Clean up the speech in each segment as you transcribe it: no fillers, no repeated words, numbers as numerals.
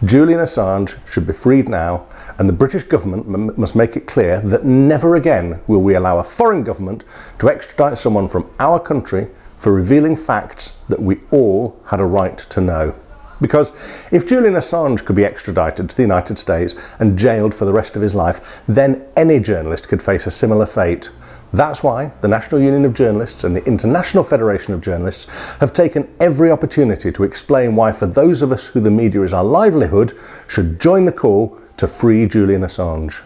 Julian Assange should be freed now, and the British government must make it clear that never again will we allow a foreign government to extradite someone from our country for revealing facts that we all had a right to know. Because if Julian Assange could be extradited to the United States and jailed for the rest of his life, then any journalist could face a similar fate. That's why the National Union of Journalists and the International Federation of Journalists have taken every opportunity to explain why, for those of us who the media is our livelihood, should join the call to free Julian Assange.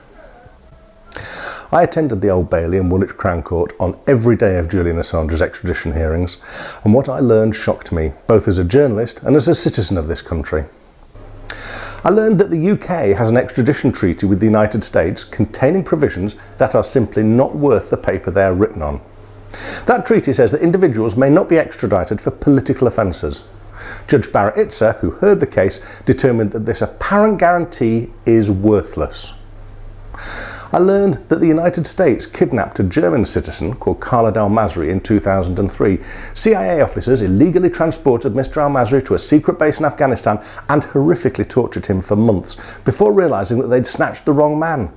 I attended the Old Bailey and Woolwich Crown Court on every day of Julian Assange's extradition hearings, and what I learned shocked me, both as a journalist and as a citizen of this country. I learned that the UK has an extradition treaty with the United States containing provisions that are simply not worth the paper they are written on. That treaty says that individuals may not be extradited for political offences. Judge Barrett Itzer, who heard the case, determined that this apparent guarantee is worthless. I learned that the United States kidnapped a German citizen called Khaled al-Masri in 2003. CIA officers illegally transported Mr al-Masri to a secret base in Afghanistan and horrifically tortured him for months before realising that they'd snatched the wrong man.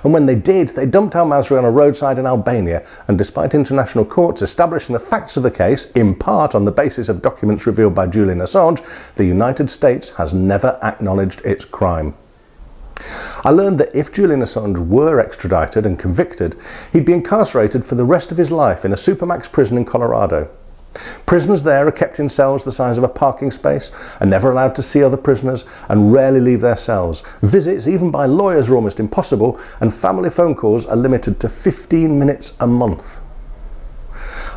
And when they did, they dumped al-Masri on a roadside in Albania, and despite international courts establishing the facts of the case, in part on the basis of documents revealed by Julian Assange, the United States has never acknowledged its crime. I learned that if Julian Assange were extradited and convicted, he'd be incarcerated for the rest of his life in a supermax prison in Colorado. Prisoners there are kept in cells the size of a parking space, are never allowed to see other prisoners, and rarely leave their cells. Visits, even by lawyers, are almost impossible, and family phone calls are limited to 15 minutes a month.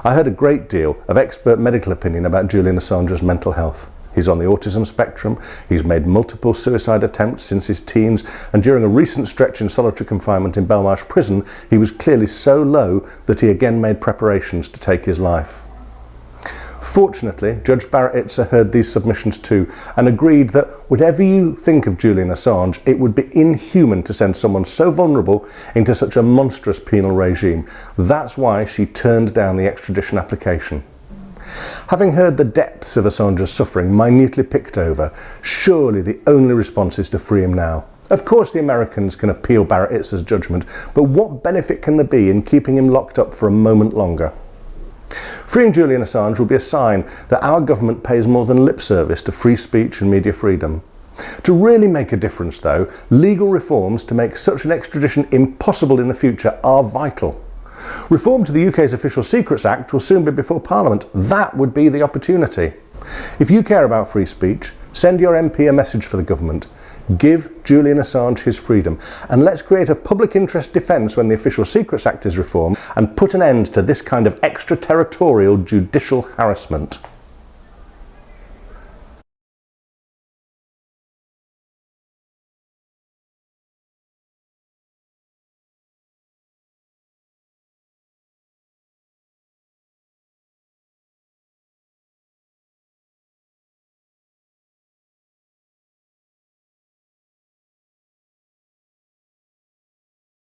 I heard a great deal of expert medical opinion about Julian Assange's mental health. He's on the autism spectrum, he's made multiple suicide attempts since his teens, and during a recent stretch in solitary confinement in Belmarsh prison, he was clearly so low that he again made preparations to take his life. Fortunately, Judge Barrett Itzer heard these submissions too and agreed that whatever you think of Julian Assange, it would be inhuman to send someone so vulnerable into such a monstrous penal regime. That's why she turned down the extradition application. Having heard the depths of Assange's suffering minutely picked over, surely the only response is to free him now. Of course the Americans can appeal Barrett Itzer's judgment, but what benefit can there be in keeping him locked up for a moment longer? Freeing Julian Assange will be a sign that our government pays more than lip service to free speech and media freedom. To really make a difference though, legal reforms to make such an extradition impossible in the future are vital. Reform to the UK's Official Secrets Act will soon be before Parliament. That would be the opportunity. If you care about free speech, send your MP a message for the government. Give Julian Assange his freedom, and let's create a public interest defence when the Official Secrets Act is reformed and put an end to this kind of extraterritorial judicial harassment.